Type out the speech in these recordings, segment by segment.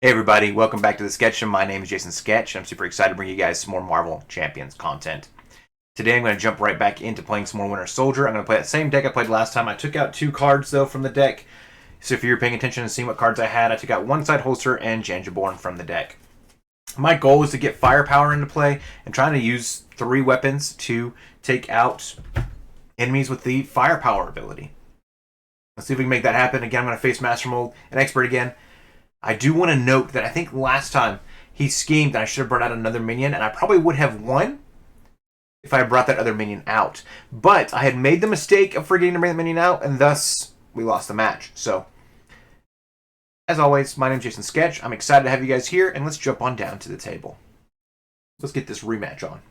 Hey everybody, welcome back to the Sketch Show. My name is Jason Sketch, and I'm super excited to bring you guys some more Marvel Champions content. Today I'm going to jump right back into playing some more Winter Soldier. I'm going to play that same deck I played last time. I took out 2 cards though from the deck, so if you're paying attention and seeing what cards I had, I took out One Side Holster and Janjaborn from the deck. My goal was to get Firepower into play and trying to use 3 weapons to take out enemies with the Firepower ability. Let's see if we can make that happen. Again, I'm going to face Master Wold and Expert again. I do want to note that I think last time he schemed that I should have brought out another minion, and I probably would have won if I had brought that other minion out. But I had made the mistake of forgetting to bring the minion out, and thus we lost the match. So, as always, my name is Jason Sketch. I'm excited to have you guys here, and let's jump on down to the table. Let's get this rematch on.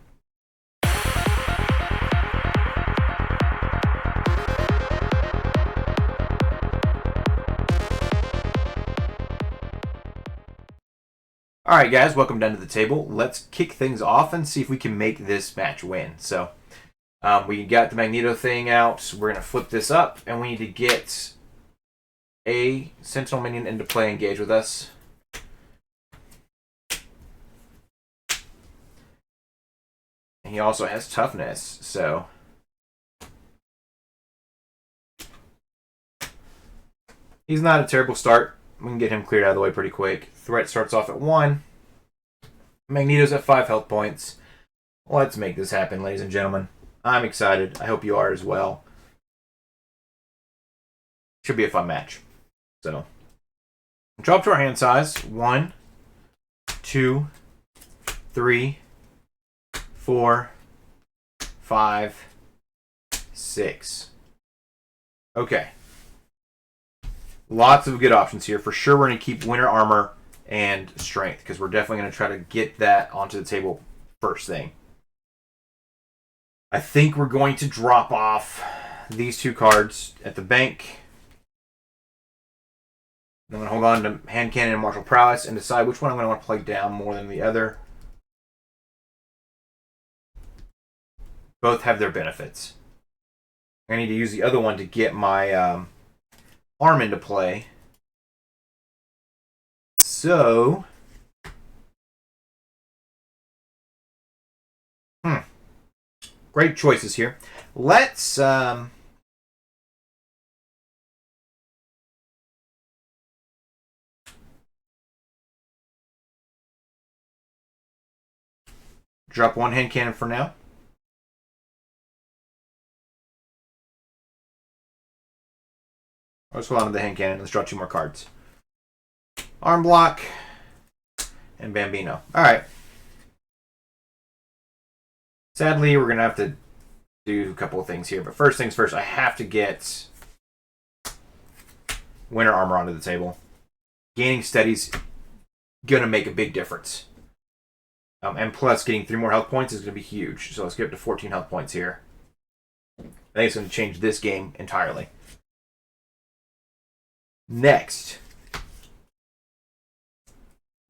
Alright guys, welcome down to the table. Let's kick things off and see if we can make this match win. So, we got the Magneto thing out. We're going to flip this up, and we need to get a Sentinel minion into play, engage with us. And he also has toughness, so he's not a terrible start. We can get him cleared out of the way pretty quick. Threat starts off at 1. Magneto's at 5 health points. Let's make this happen, ladies and gentlemen. I'm excited. I hope you are as well. Should be a fun match. So, drop to our hand size. 1, 2, 3, 4, 5, 6. Okay. Lots of good options here. For sure, we're going to keep Winter Armor and Strength, because we're definitely going to try to get that onto the table first thing. I think we're going to drop off these 2 cards at the bank. I'm going to hold on to Hand Cannon and Martial Prowess and decide which one I'm going to want to play down more than the other. Both have their benefits. I need to use the other one to get my arm into play. So, great choices here. Let's drop 1 hand cannon for now. Let's hold on to the hand cannon. Let's draw 2 more cards. Arm block and Bambino. Alright. Sadly, we're going to have to do a couple of things here. But first things first, I have to get Winter Armor onto the table. Gaining steady's going to make a big difference. And plus, getting 3 more health points is going to be huge. So let's get up to 14 health points here. I think it's going to change this game entirely. Next,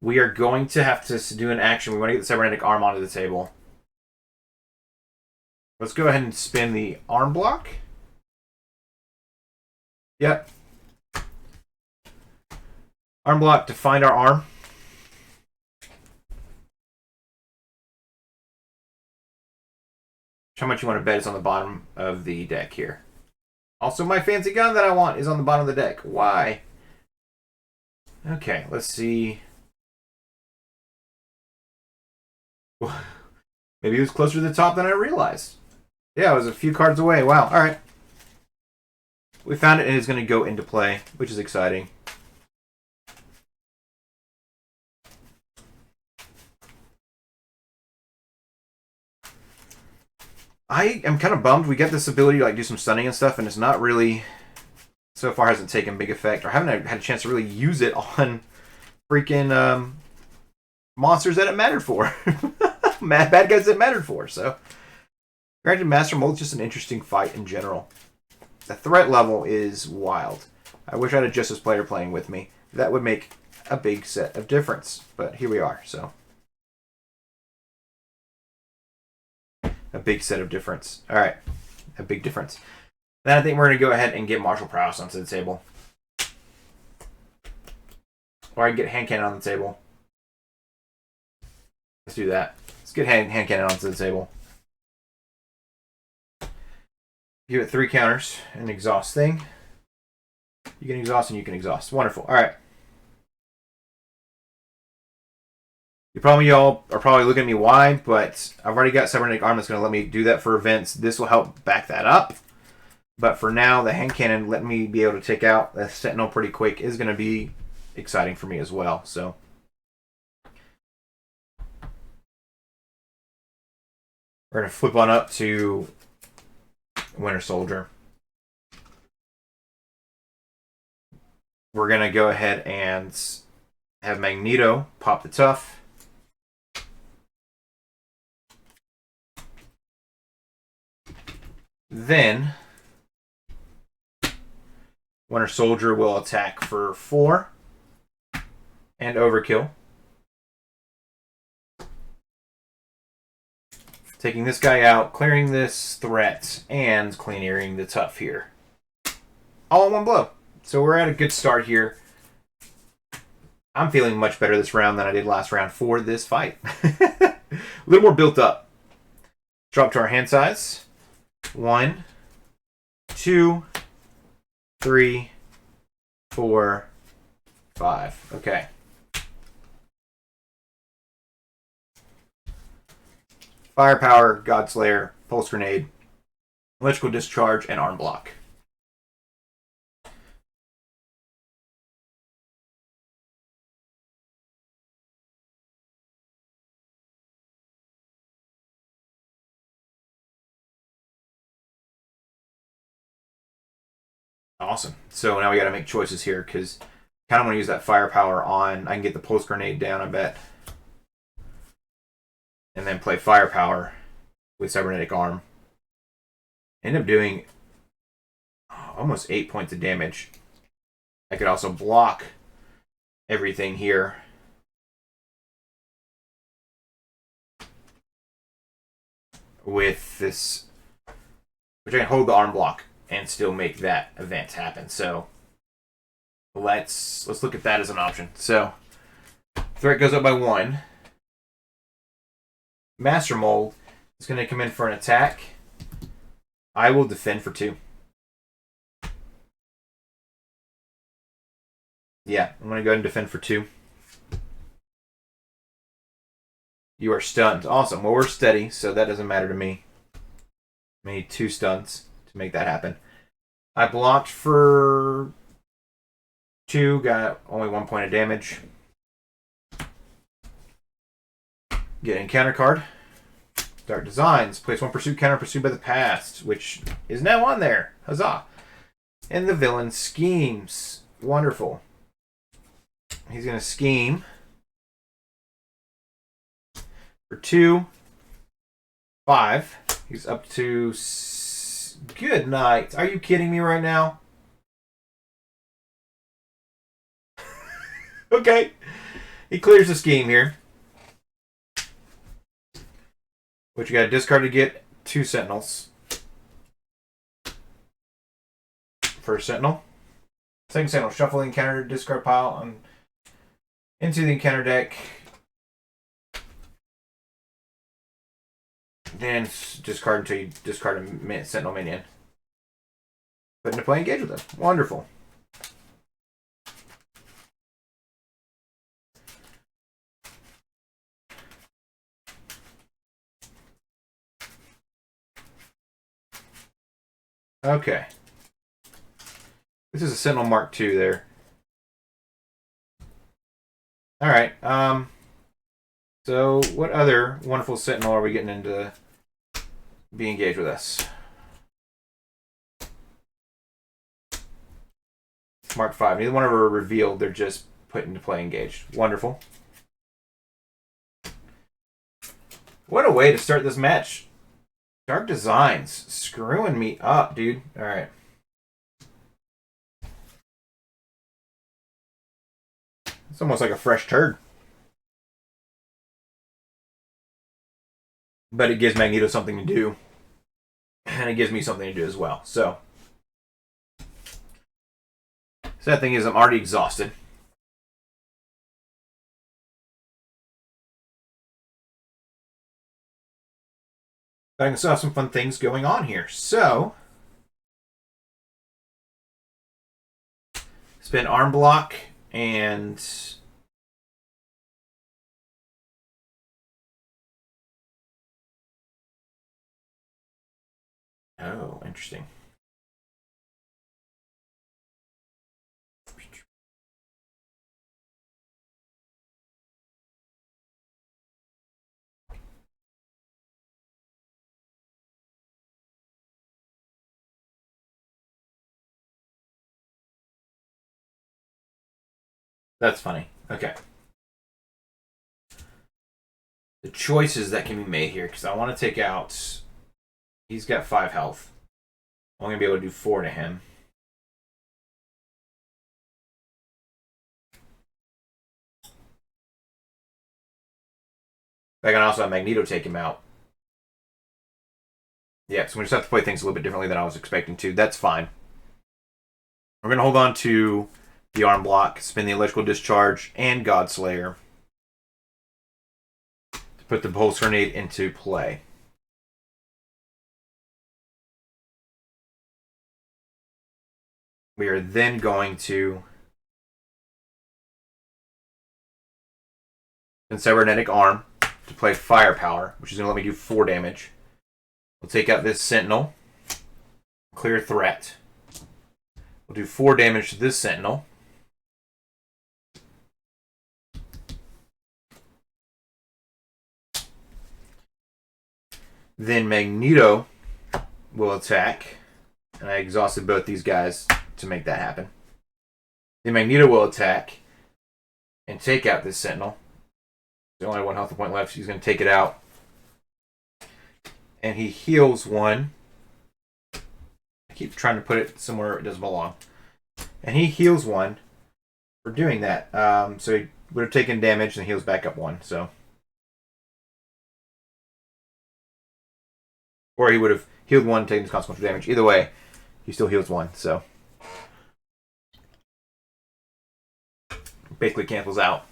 we are going to have to do an action. We want to get the cybernetic arm onto the table. Let's go ahead and spin the arm block. Yep. Arm block to find our arm. How much you want to bet is on the bottom of the deck here. Also, my fancy gun that I want is on the bottom of the deck. Why? Okay, let's see. Maybe it was closer to the top than I realized. Yeah, it was a few cards away. Wow, alright. We found it and it's going to go into play, which is exciting. I am kind of bummed. We get this ability to like do some stunning and stuff, and it's not really, so far hasn't taken big effect, or haven't had a chance to really use it on freaking monsters that it mattered for. Bad guys that it mattered for. So, granted, Master Wold is just an interesting fight in general. The threat level is wild. I wish I had a Justice player playing with me. That would make a big set of difference. But here we are, so. A big set of difference. Alright. A big difference. Then I think we're going to go ahead and get Martial Prowess onto the table. Or I can get hand cannon on the table. Let's do that. Let's get hand cannon onto the table. Give it 3 counters. An exhaust thing. You can exhaust and you can exhaust. Wonderful. Alright. Y'all are probably looking at me why, but I've already got cybernetic arm that's going to let me do that for events. This will help back that up. But for now, the hand cannon letting me be able to take out the Sentinel pretty quick is going to be exciting for me as well. So we're going to flip on up to Winter Soldier. We're going to go ahead and have Magneto pop the tough. Then Winter Soldier will attack for 4 and overkill. Taking this guy out, clearing this threat, and clearing the tough here. All in one blow. So we're at a good start here. I'm feeling much better this round than I did last round for this fight. A little more built up. Drop to our hand size. 1, 2, 3, 4, 5. Okay. Firepower, Godslayer, Pulse Grenade, Electrical Discharge, and Arm Block. Awesome. So now we got to make choices here because I kind of want to use that firepower on. I can get the pulse grenade down, I bet. And then play firepower with cybernetic arm. End up doing almost 8 points of damage. I could also block everything here. With this, which I can hold the arm block and still make that event happen. So let's look at that as an option. So threat goes up by 1. Master Wold is going to come in for an attack. I will defend for 2. Yeah, I'm going to go ahead and defend for 2. You are stunned. Awesome. Well, we're steady, so that doesn't matter to me. I need 2 stuns to make that happen. I blocked for 2, got only 1 point of damage. Get an encounter card. Dark Designs. Place 1 pursuit counter pursued by the past, which is now on there. Huzzah. And the villain schemes. Wonderful. He's going to scheme for 2, 5. He's up to... Good night. Are you kidding me right now? Okay. He clears the scheme here. Which you got to discard to get 2 Sentinels. First Sentinel. Second Sentinel. Shuffle the encounter discard pile on into the encounter deck. Then discard until you discard a Sentinel minion. Put into play, engage with them. Wonderful. Okay. This is a Sentinel Mark II there. Alright, so what other wonderful Sentinel are we getting into be engaged with us? Mark V. Neither one of them are revealed, they're just put into play engaged. Wonderful. What a way to start this match. Dark Designs. Screwing me up, dude. Alright. It's almost like a fresh turd. But it gives Magneto something to do. And it gives me something to do as well. So sad thing is I'm already exhausted. But I can still have some fun things going on here. So, spin arm block and oh, interesting. That's funny. Okay. The choices that can be made here, because I want to take out. He's got 5 health. I'm going to be able to do 4 to him. I can also have Magneto take him out. Yeah, so we just have to play things a little bit differently than I was expecting to. That's fine. We're going to hold on to the arm block, spin the electrical discharge, and Godslayer to put the pulse grenade into play. We are then going to cybernetic arm to play firepower, which is going to let me do 4 damage. We'll take out this sentinel, clear threat. We'll do 4 damage to this sentinel. Then Magneto will attack. And I exhausted both these guys to make that happen. Then Magneto will attack and take out this sentinel. There's only 1 health point left, so he's going to take it out. And he heals 1. I keep trying to put it somewhere it doesn't belong. And he heals 1 for doing that. So he would have taken damage and heals back up 1. So, or he would have healed 1, taking his consequential damage. Either way, he still heals 1. So basically cancels out.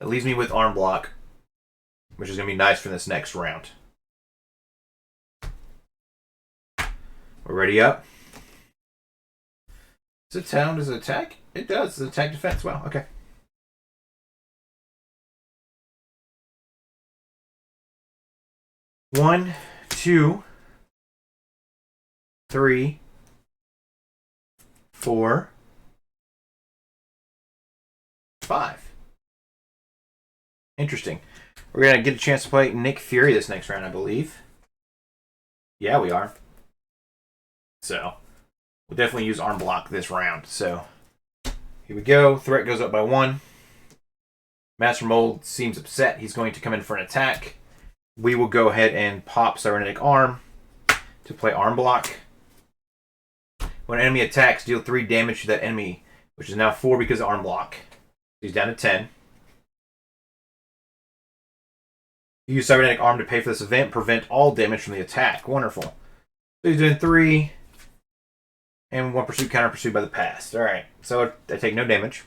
That leaves me with arm block, which is going to be nice for this next round. We're ready up. Does it sound as an attack? It does. It's attack defense. Wow, okay. One, 2, 3, 4, 5. Interesting. We're going to get a chance to play Nick Fury this next round, I believe. Yeah, we are. So, we'll definitely use arm block this round. So, here we go. Threat goes up by 1. Master Wold seems upset. He's going to come in for an attack. We will go ahead and pop Cybernetic Arm to play arm block. When an enemy attacks, deal 3 damage to that enemy, which is now 4 because of arm block. He's down to 10. Use Cybernetic Arm to pay for this event. Prevent all damage from the attack. Wonderful. So he's doing 3. And 1 pursuit, counter pursued by the past. Alright, so I take no damage.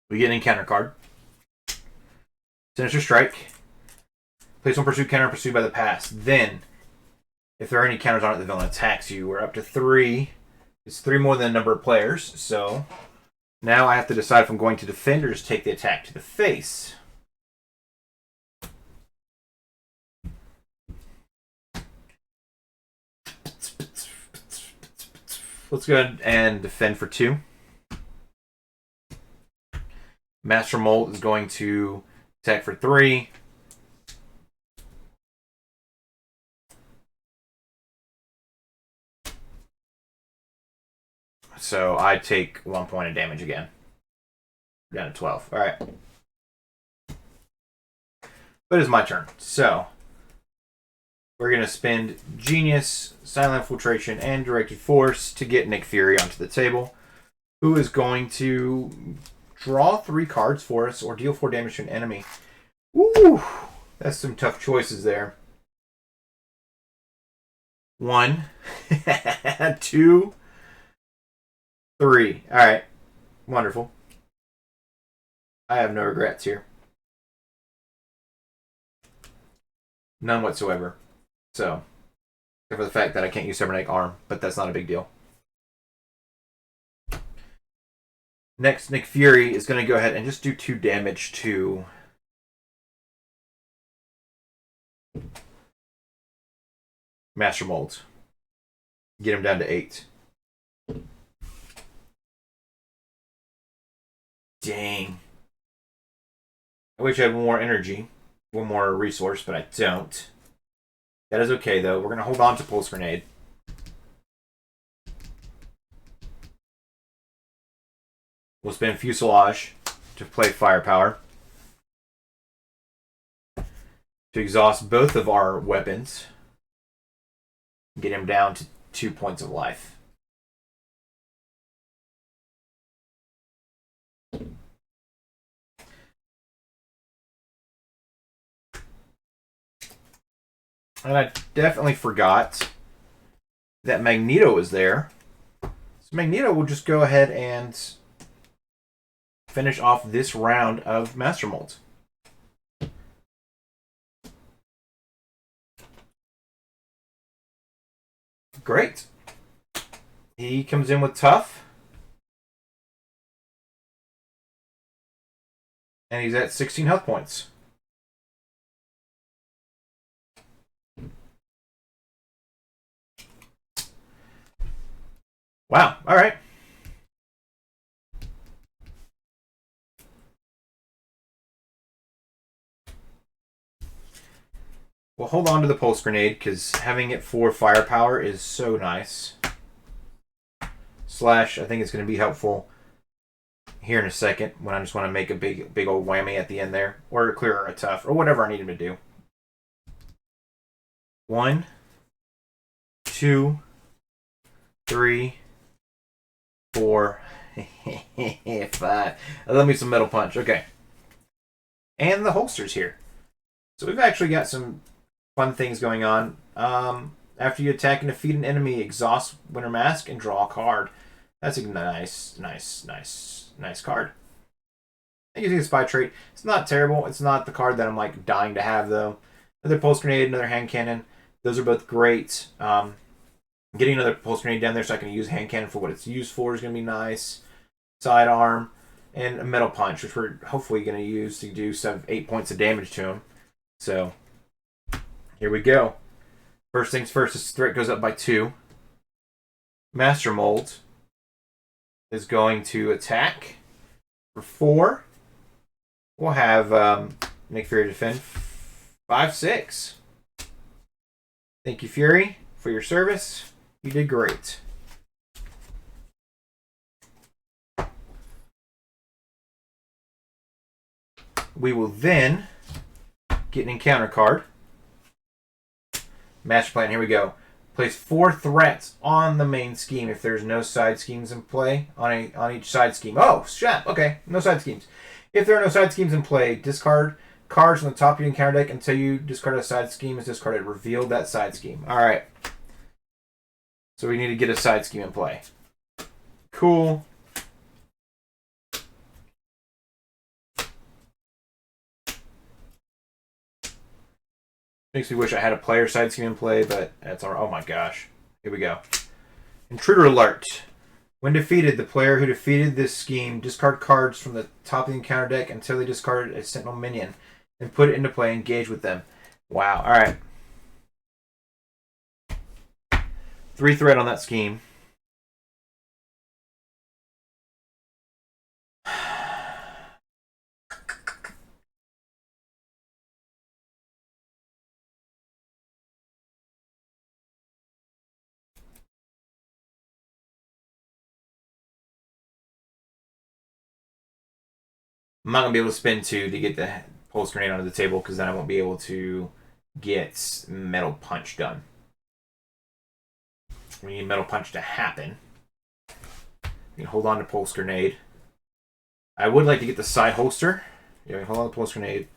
We get an encounter card. Sinister Strike. Place 1 pursuit, counter pursued by the past. Then, if there are any counters on it, the villain attacks you. We're up to 3. It's 3 more than the number of players, so now I have to decide if I'm going to defend or just take the attack to the face. Let's go ahead and defend for 2. Master Wold is going to attack for 3. So I take 1 point of damage again. Down to 12. Alright. But it's my turn. So we're going to spend Genius, Silent Infiltration, and Directed Force to get Nick Fury onto the table, who is going to draw 3 cards for us or deal 4 damage to an enemy. Woo! That's some tough choices there. 1, 2, 3. Alright. Wonderful. I have no regrets here. None whatsoever. So, except for the fact that I can't use cybernetic arm, but that's not a big deal. Next, Nick Fury is going to go ahead and just do 2 damage to Master Wold. Get him down to 8. Dang. I wish I had one more energy, one more resource, but I don't. That is okay, though. We're going to hold on to Pulse Grenade. We'll spend Fuselage to play Firepower to exhaust both of our weapons. Get him down to 2 points of life. And I definitely forgot that Magneto is there. So Magneto will just go ahead and finish off this round of Master Mold. Great. He comes in with Tough. And he's at 16 health points. Wow. All right. Well, hold on to the Pulse Grenade, because having it for Firepower is so nice. Slash, I think it's going to be helpful here in a second when I just want to make a big old whammy at the end there. Or clear a Tough, or whatever I need him to do. 1, 2, 3, 4, 5. I love me some Metal Punch. Okay. And the holsters here. So we've actually got some fun things going on. After you attack and defeat an enemy, exhaust Winter Mask and draw a card. That's a nice card. Using a spy trait. It's not terrible. It's not the card that I'm like dying to have though. Another Pulse Grenade, another Hand Cannon. Those are both great. Getting another Pulse Grenade down there so I can use Hand Cannon for what it's used for is going to be nice. Sidearm. And a Metal Punch, which we're hopefully going to use to do 8 points of damage to him. So, here we go. First things first, this threat goes up by 2. Master Mold is going to attack for 4. We'll have Nick Fury defend 5-6. Thank you, Fury, for your service. You did great. We will then get an encounter card. Master Plan, here we go. Place 4 threats on the main scheme if there's no side schemes in play on each side scheme. Oh, shit. Okay, no side schemes. If there are no side schemes in play, discard cards on the top of your encounter deck until you discard a side scheme is discarded. Reveal that side scheme. All right. So we need to get a side scheme in play. Cool. Makes me wish I had a player side scheme in play, but that's all right. Oh my gosh. Here we go. Intruder alert. When defeated, the player who defeated this scheme discard cards from the top of the encounter deck until they discarded a Sentinel minion and put it into play and engage with them. Wow. All right. 3 threat on that scheme. I'm not going to be able to spend 2 to get the Pulse Grenade onto the table because then I won't be able to get Metal Punch done. We need Metal Punch to happen. You can hold on to Pulse Grenade. I would like to get the side holster. Yeah, hold on to Pulse Grenade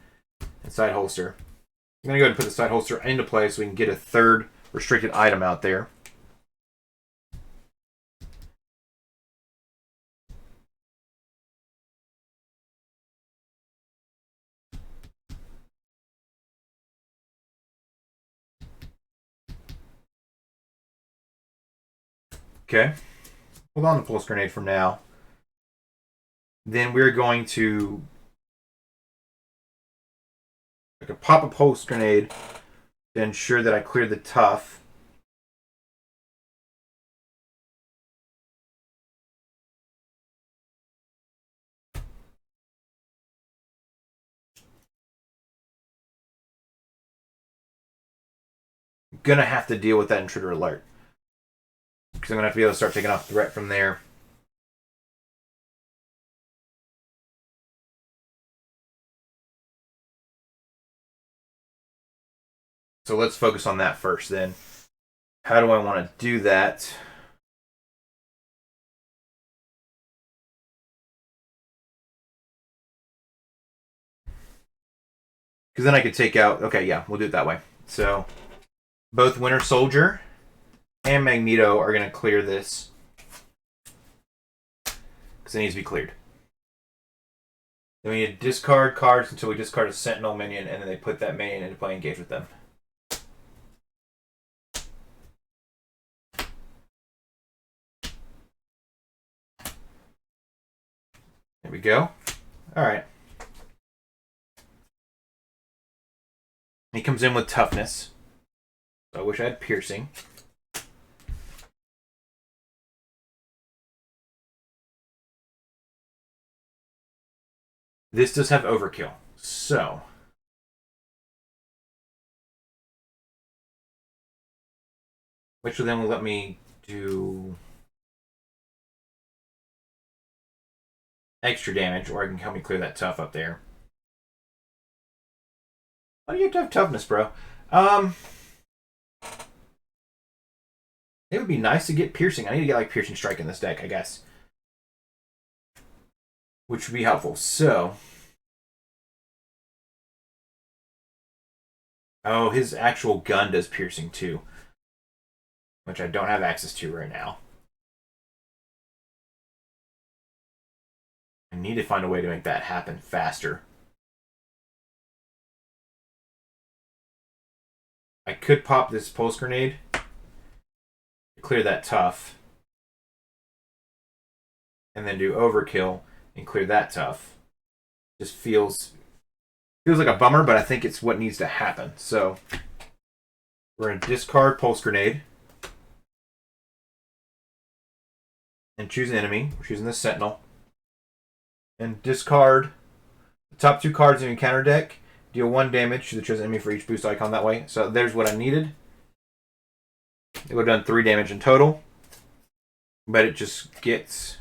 and side holster. I'm going to go ahead and put the side holster into play so we can get a 3rd restricted item out there. Okay. Hold on the pulse grenade for now. Then we're going to pop a pulse grenade to ensure that I clear the tough. I'm gonna have to deal with that intruder alert. Because I'm gonna have to be able to start taking off threat from there. So let's focus on that first then. How do I want to do that? Because then I could take out... Okay, yeah, we'll do it that way. So both Winter Soldier and Magneto are going to clear this. Because it needs to be cleared. Then we need to discard cards until we discard a Sentinel minion, and then they put that minion into play and engage with them. There we go. Alright. He comes in with toughness. So I wish I had piercing. This does have overkill. So which then will let me do extra damage, or I can help me clear that tough up there. Why do you have to have toughness, bro? It would be nice to get piercing. I need to get like piercing strike in this deck, I guess. Which would be helpful. So. Oh, his actual gun does piercing too. Which I don't have access to right now. I need to find a way to make that happen faster. I could pop this pulse grenade to clear that tough. And then do overkill and clear that tough. Just feels like a bummer, but I think it's what needs to happen. So we're going to discard pulse grenade. And choose an enemy. We're choosing the Sentinel. And discard the top 2 cards in your counter deck. Deal 1 damage to the chosen enemy for each boost icon that way. So there's what I needed. It would have done 3 damage in total. But it just gets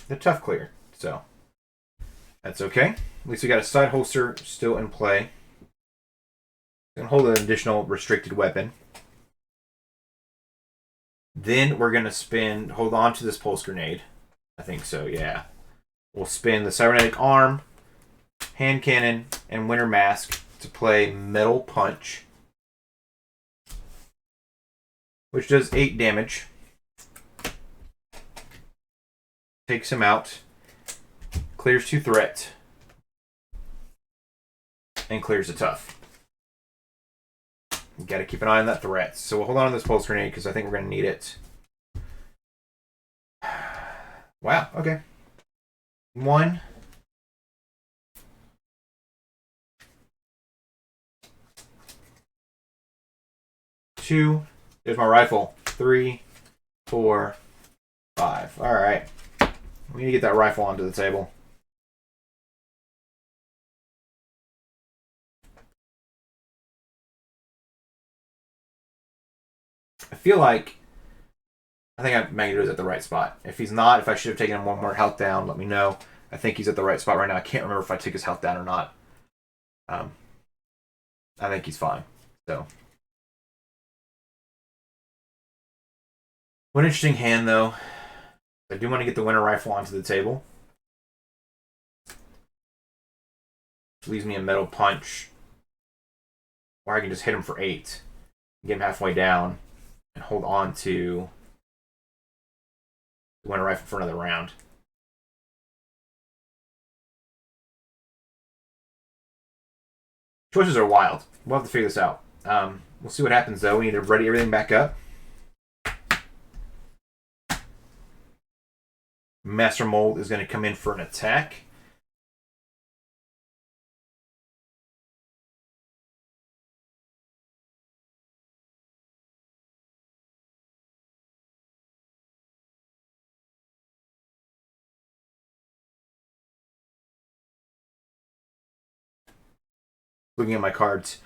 the tough clear. So that's okay. At least we got a side holster still in play. And hold an additional restricted weapon. Then we're going to hold on to this pulse grenade. I think so, yeah. We'll spin the cybernetic arm, hand cannon, and winter mask to play metal punch, which does 8 damage. Takes him out, clears 2 threat, and clears a tough. You got to keep an eye on that threat. So we'll hold on to this pulse grenade because I think we're going to need it. Wow, okay. 1. 2. There's my rifle. 3, 4, 5. Alright. We need to get that rifle onto the table. I feel like I think Magneto's at the right spot. If he's not, if I should have taken him 1 more health down, let me know. I think he's at the right spot right now. I can't remember if I took his health down or not. I think he's fine. So, one interesting hand though. I do want to get the winter rifle onto the table. Which leaves me a metal punch, or I can just hit him for 8, get him halfway down, and hold on to the winter rifle for another round. Choices are wild. We'll have to figure this out. We'll see what happens, though. We need to ready everything back up. Master Mold is going to come in for an attack. Looking at my cards.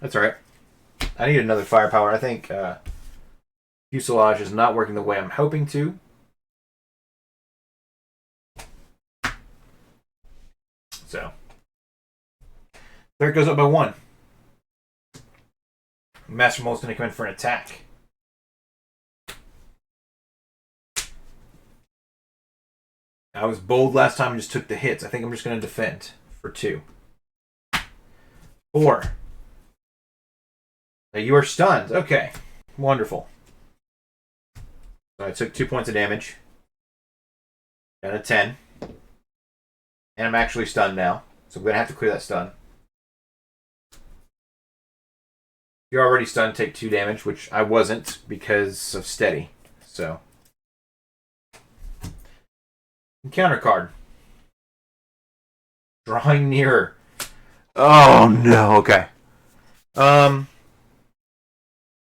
That's alright. I need another firepower. I think Fuselage is not working the way I'm hoping to. So. There it goes up by 1. Master Mold's going to come in for an attack. I was bold last time and just took the hits. I think I'm just going to defend for 2. 4. Now you are stunned. Okay. Wonderful. So I took 2 points of damage. Down to 10. And I'm actually stunned now. So I'm going to have to clear that stun. If you're already stunned, take 2 damage, which I wasn't because of steady. So. Encounter card. Drawing nearer. Oh no, okay.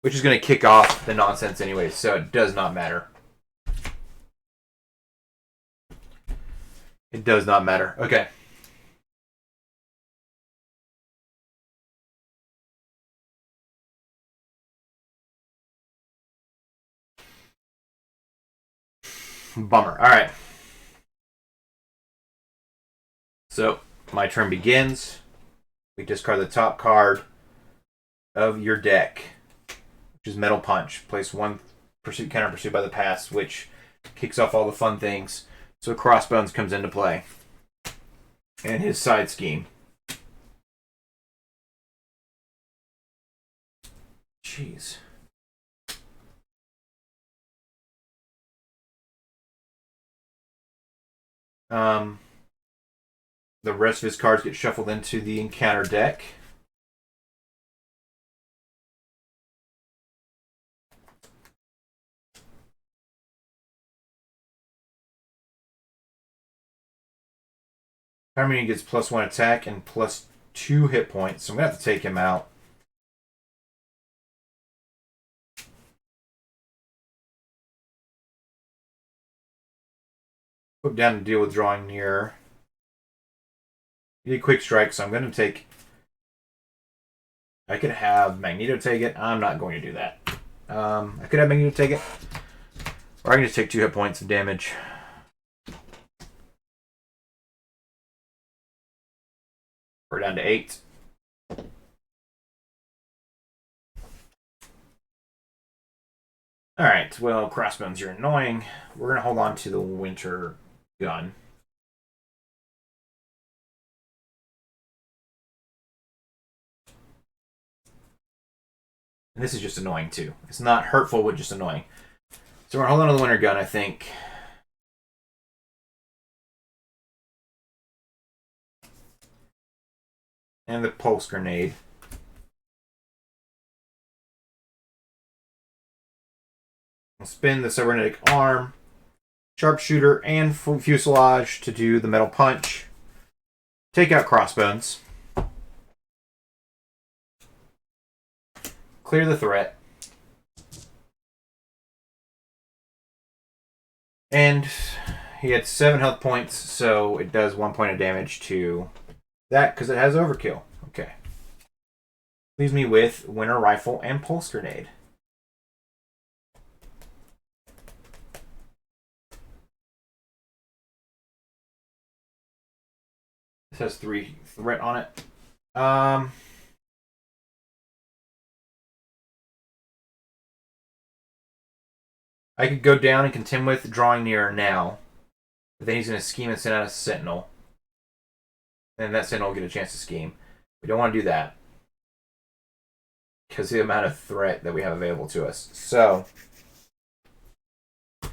Which is going to kick off the nonsense anyway, so it does not matter. It does not matter. Okay. Bummer. Alright. So, my turn begins. We discard the top card of your deck, which is Metal Punch. Place 1 pursuit counter pursued by the past, which kicks off all the fun things. So Crossbones comes into play. And his side scheme. Jeez. The rest of his cards get shuffled into the encounter deck. Harmony gets +1 attack and +2 hit points, so I'm going to have to take him out. Put down to deal with drawing near. You need Quick Strike, so I'm going to take... I could have Magneto take it. I'm not going to do that. I could have Magneto take it. Or I can just take 2 hit points of damage. We're down to 8. Alright, well, Crossbones, you're annoying. We're going to hold on to the Winter Gun. And this is just annoying, too. It's not hurtful, but just annoying. So we're holding on to the Winter Gun, I think. And the Pulse Grenade. We'll spin the Cybernetic Arm, Sharpshooter, and Fuselage to do the Metal Punch. Take out Crossbones. Clear the threat. And he had 7 health points, so it does 1 point of damage to that because it has Overkill. Okay. Leaves me with Winter Rifle and Pulse Grenade. This has 3 threat on it. I could go down and contend with drawing nearer now. But then he's going to scheme and send out a Sentinel. And that Sentinel will get a chance to scheme. We don't want to do that. Because of the amount of threat that we have available to us. So, I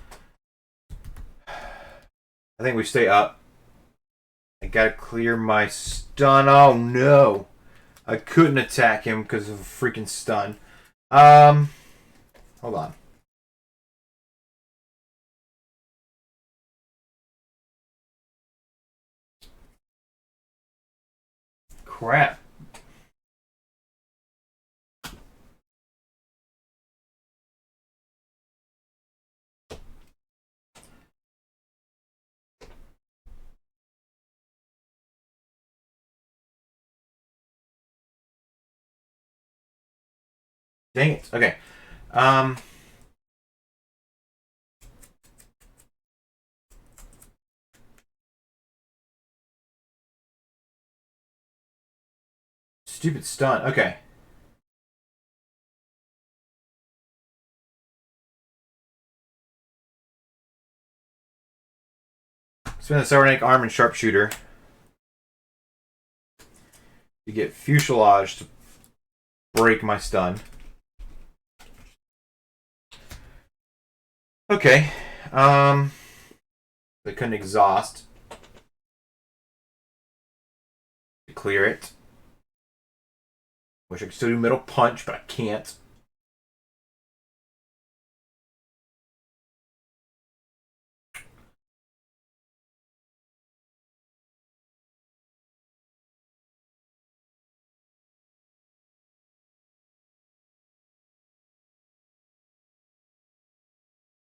think we stay up. I gotta clear my stun. Oh no! I couldn't attack him because of a freaking stun. Hold on. Crap. Dang it. Okay. Stupid stun. Okay. Spin the cybernetic arm and sharpshooter. You get fuselage to break my stun. Okay. They couldn't exhaust to clear it. Wish I could still do middle punch, but I can't.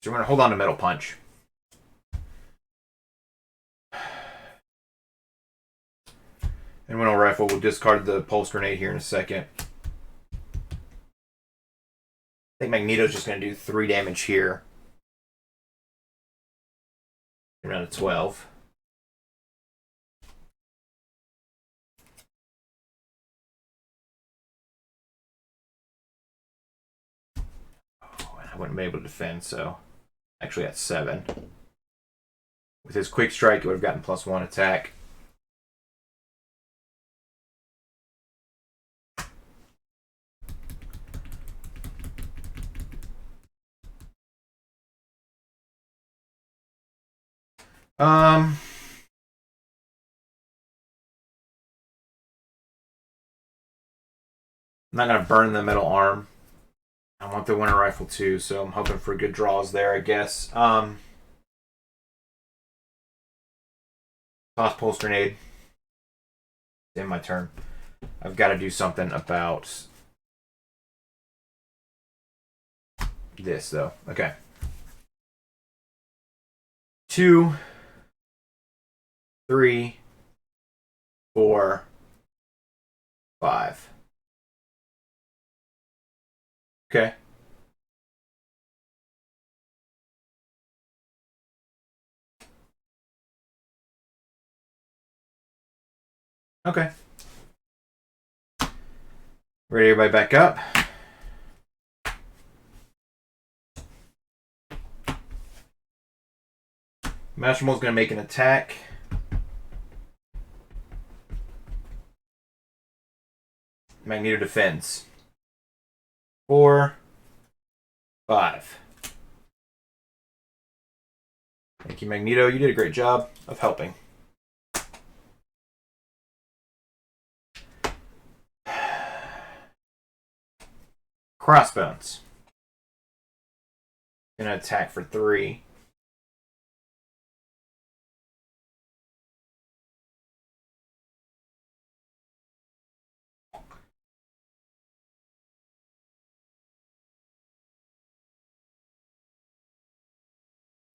So we're going to hold on to middle punch. And Winnow Rifle will discard the pulse grenade here in a second. I think Magneto's just going to do 3 damage here. Around a 12. Oh, and I wouldn't be able to defend, so actually at 7. With his quick strike, it would have gotten +1 attack. I'm not going to burn the middle arm. I want the Winter Rifle too, so I'm hoping for good draws there, I guess. Toss Pulse Grenade. It's in my turn. I've got to do something about this, though. Okay. 2, 3, 4, 5. Okay. Okay. Ready, everybody back up. Master Wold's going to make an attack. Magneto defends. 4, 5. Thank you, Magneto. You did a great job of helping. Crossbones. Gonna attack for 3.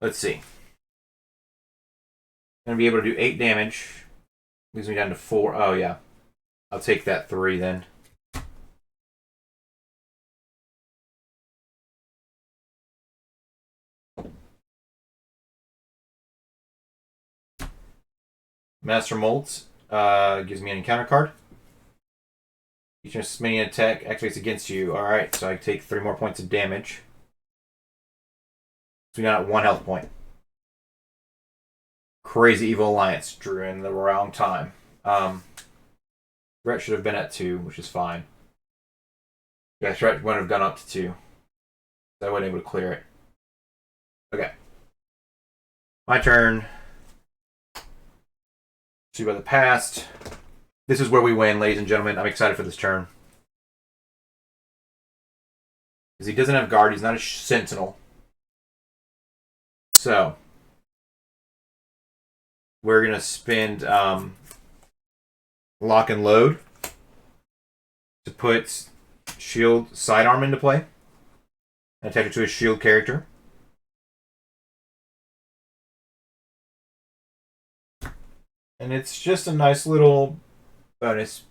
Let's see. Gonna be able to do 8 damage. Leaves me down to 4. Oh, yeah. I'll take that 3 then. Master Molds gives me an encounter card. Each minion attack activates against you. Alright, so I take 3 more points of damage. So we got 1 health point. Crazy Evil Alliance drew in the wrong time. Threat should have been at 2, which is fine. Yeah, threat wouldn't have gone up to 2. So I wasn't able to clear it. Okay. My turn. See by the past. This is where we win, ladies and gentlemen. I'm excited for this turn. Because he doesn't have guard. He's not a sentinel. So, we're going to spend lock and load to put shield sidearm into play. And attach it to a shield character. And it's just a nice little bonus.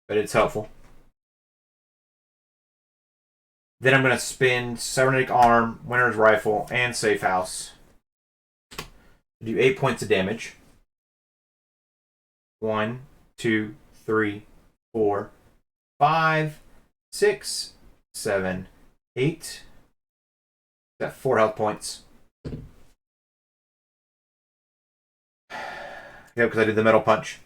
But it's helpful. Then I'm going to spin Cybernetic Arm, Winter's Rifle, and Safe House. Do 8 points of damage. 1, 2, 3, 4, 5, 6, 7, 8. Got 4 health points. Yeah, because I did the metal punch.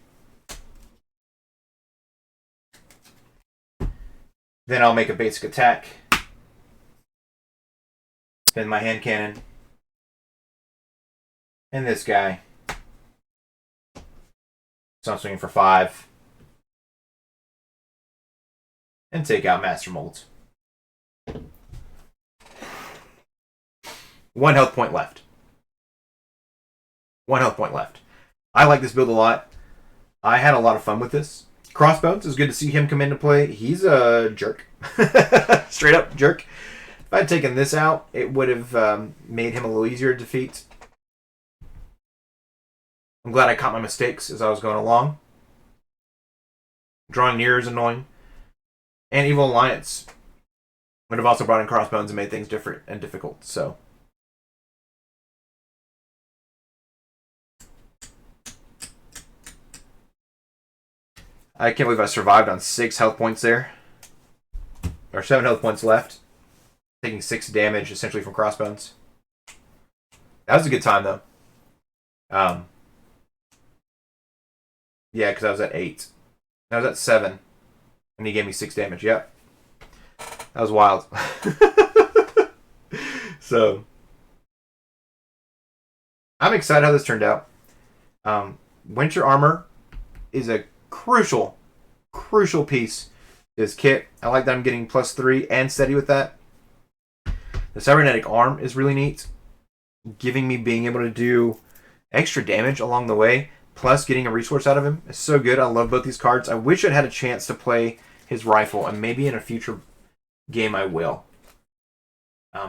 Then I'll make a basic attack. Spin my hand cannon. And this guy. So I'm swinging for 5. And take out Master Wold. 1 health point left. 1 health point left. I like this build a lot. I had a lot of fun with this. Crossbones, is good to see him come into play. He's a jerk. Straight up jerk. If I'd taken this out, it would have made him a little easier to defeat. I'm glad I caught my mistakes as I was going along. Drawing near is annoying. And Evil Alliance would have also brought in Crossbones and made things different and difficult, so. I can't believe I survived on 6 health points there. Or 7 health points left. Taking 6 damage, essentially, from Crossbones. That was a good time, though. Yeah, because I was at 8. I was at 7. And he gave me 6 damage, yep. That was wild. So, I'm excited how this turned out. Winter Armor is a crucial piece to this kit. I like that I'm getting +3 and steady with that. The Cybernetic Arm is really neat, giving me being able to do extra damage along the way, plus getting a resource out of him. It's so good. I love both these cards. I wish I'd had a chance to play his rifle, and maybe in a future game I will.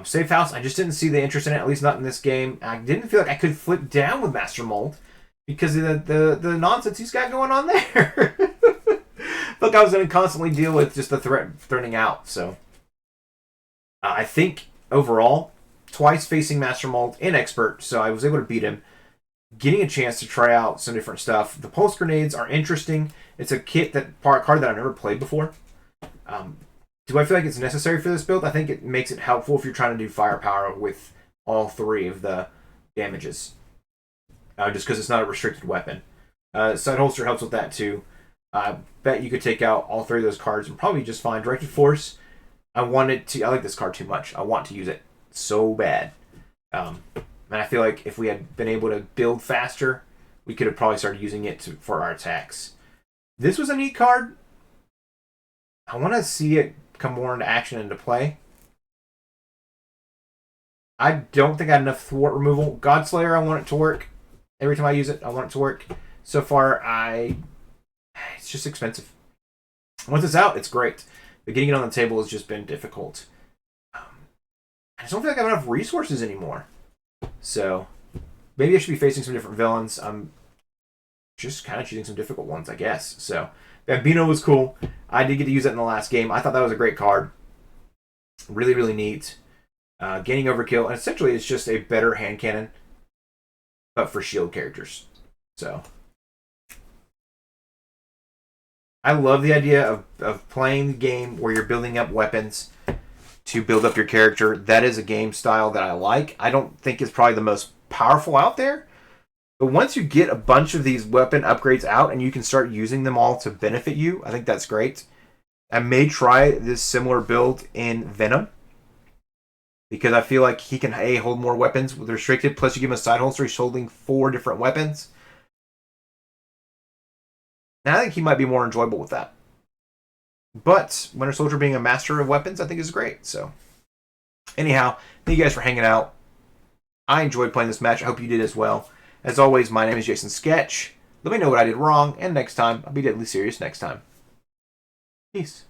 Safe House, I just didn't see the interest in it, at least not in this game. I didn't feel like I could flip down with Master Wold because of the nonsense he's got going on there. Look, I was going to constantly deal with just the threatening out. So I think overall, twice facing Master Wold in Expert, so I was able to beat him. Getting a chance to try out some different stuff. The pulse grenades are interesting. It's a card that I've never played before. Do I feel like it's necessary for this build? I think it makes it helpful if you're trying to do firepower with all 3 of the damages. Just because it's not a restricted weapon. Side holster helps with that too. I bet you could take out all 3 of those cards and probably just fine. Directed Force, I like this card too much. I want to use it so bad. And I feel like if we had been able to build faster, we could have probably started using it for our attacks. This was a neat card. I want to see it come more into action, into play. I don't think I had enough thwart removal. Godslayer, I want it to work. Every time I use it, I want it to work. So far, it's just expensive. Once it's out, it's great. But getting it on the table has just been difficult. I just don't feel like I have enough resources anymore. So, maybe I should be facing some different villains. I'm just kind of choosing some difficult ones, I guess. So, Bambino was cool. I did get to use it in the last game. I thought that was a great card. Really, really neat. Gaining Overkill. And essentially, it's just a better hand cannon, but for shield characters. So, I love the idea of playing the game where you're building up weapons to build up your character. That is a game style that I like. I don't think it's probably the most powerful out there. But once you get a bunch of these weapon upgrades out and you can start using them all to benefit you, I think that's great. I may try this similar build in Venom. because I feel like he can hold more weapons with restricted. Plus, you give him a side holster, he's holding 4 different weapons. And I think he might be more enjoyable with that. But Winter Soldier being a master of weapons, I think is great. So, anyhow, thank you guys for hanging out. I enjoyed playing this match. I hope you did as well. As always, my name is Jason Sketch. Let me know what I did wrong, and next time, I'll be deadly serious next time. Peace.